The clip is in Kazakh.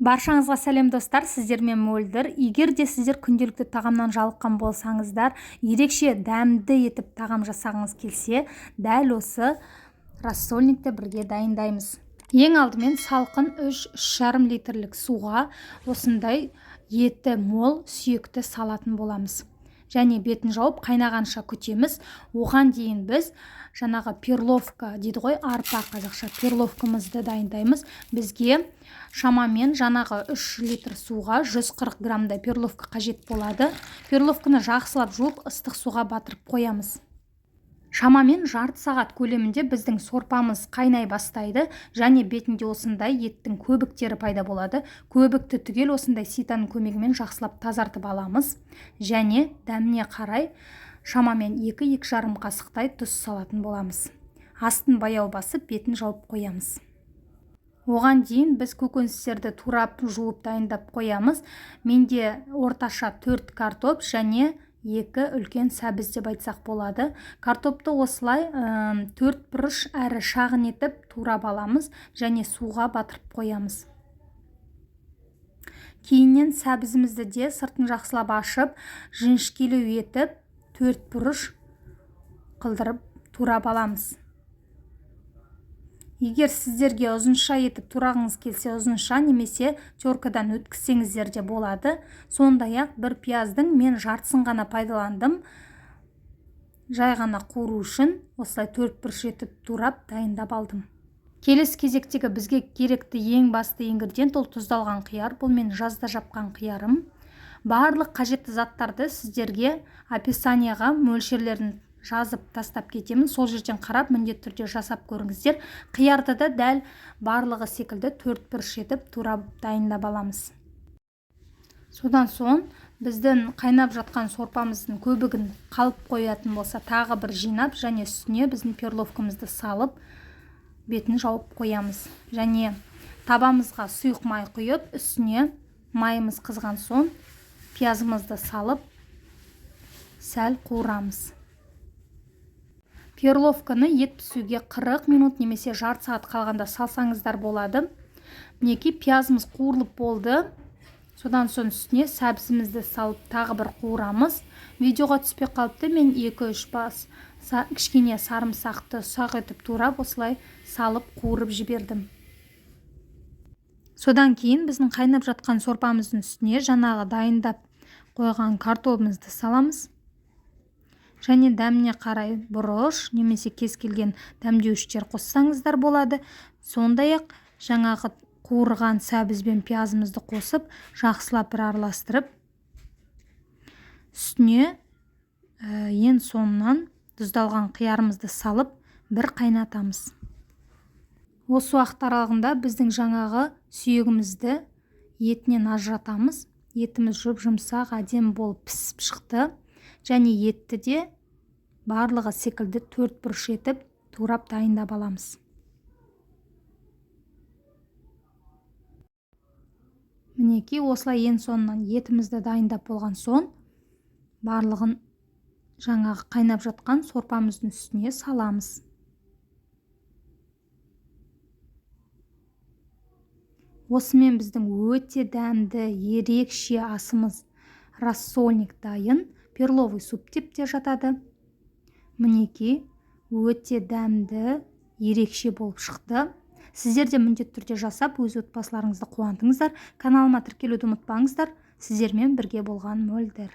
Баршаңызға сәлем достар, сіздермен Мөлдір. Егер де сіздер күнделікті тағамнан жалыққан болсаңыздар, ерекше дәмді етіп тағам жасағыңыз келсе, дәл осы рассольникті бірге дайындаймыз. Ең алдымен салқын 3-3,5 литрлік суға осындай еті мол сүйекті салатын боламыз. Және бетін жауып қайнағанша күтеміз. Оған дейін біз жаңағы перловка дейді ғой, арпа қазақша перловкамызды дайындаймыз. Бізге шамамен жаңағы 3 литр суға 140 грамдай перловка қажет болады. Перловканы жақсылап жуып ыстық суға батырып қоямыз. Шамамен жарты сағат көлемінде біздің сорпамыз қайнай бастайды, және бетінде осындай еттің көбіктері пайда болады. Көбікті түгел осындай ситаның көмегімен жақсылап тазартып аламыз. Және дәміне қарай шамамен 2-2,5 қасықтай тұз салатын боламыз. Астын баяу басып, бетін жауып қоямыз. Оған дейін біз көкөністерді турап жуып дайындап қоямыз. Менде орташа 4 картоп және 2 үлкен сәбіз деп айтсақ болады. Картопты осылай 4 бұрыш әрі шағын етіп турап аламыз және суға батырып қоямыз. Кейіннен сәбізімізді де сыртын жақсылап ашып, жіңішкелеу етіп 4 бұрыш қылдырып турап аламыз. Егер сіздерге ұзынша етіп турағыңыз келсе, ұзынша немесе теркадан өткізсеңіздер де болады. Сондай-ақ бір пияздың мен жартысын ғана пайдаландым. Жай ғана қуыру үшін осылай 4 бұрыш етіп турап дайындап алдым. Келесі кезектегі бізге керекті ең басты ингредиент ол тұздалған қияр. Бұл мен жазда жапқан қиярым. Барлық қажетті заттарды сіздерге описанияға мөлшерлерін жазып тастап кетемін. Сол жерден қарап міндетті түрде жасап көріңіздер. Қиярды да дәл барлығы секілді 4 бұрыш етіп турап дайындап аламыз. Содан соң біздің қайнап жатқан сорпамыздың көбігін қалып қоятын болса, тағы бір жинап, және үстіне біздің перловкамызды салып, бетін жауып қоямыз. Және табамызға сұйық май құйып, үстіне майымыз қызған соң пиязымызды салып, сәл қуырамыз. Перловканы ет пісуге 40 минут немесе жарты сағат қалғанда салсаңыздар болады. Мінекей пиязымыз қуырылып болды. Содан соң үстіне сәбізімізді салып тағы бір қуырамыз. Видеоға түспей қалыпты, мен 2-3 бас кішкене сарымсақты ұсақ етіп турап осылай салып қуырып жібердім. Содан кейін біздің қайнап жатқан сорпамыздың үстіне жаңағы дайындап қойған картопымызды саламыз. Және дәміне қарай бұрыш немесе кез келген дәмдеуіштер қоссаңыздар болады. Сондай-ақ жаңағы қуырған сәбіз бен пиязымызды қосып, жақсылап бір араластырып, үстіне ең соңынан тұздалған қиярымызды салып, бір қайнатамыз. Осы уақыт аралығында біздің жаңағы сүйегімізді етінен ажыратамыз. Етіміз жұп-жұмсақ, әдемі болып пісіп шықты. Және етті де барлығы секілді 4 бұрыш етіп турап дайындап аламыз. Мінекей осылай ең соңынан етімізді дайындап болған соң, барлығын жаңағы қайнап жатқан сорпамыздың үстіне саламыз. Осымен біздің өте дәмді, ерекше асымыз рассольник дайын. Перловый суп деп те жатады. Мінекей өте дәмді, ерекше болып шықты. Сіздер де міндетті түрде жасап, өз отбасыларыңызды қуантыңыздар. Каналыма тіркелуді ұмытпаңыздар. Сіздермен бірге болған Мөлдір.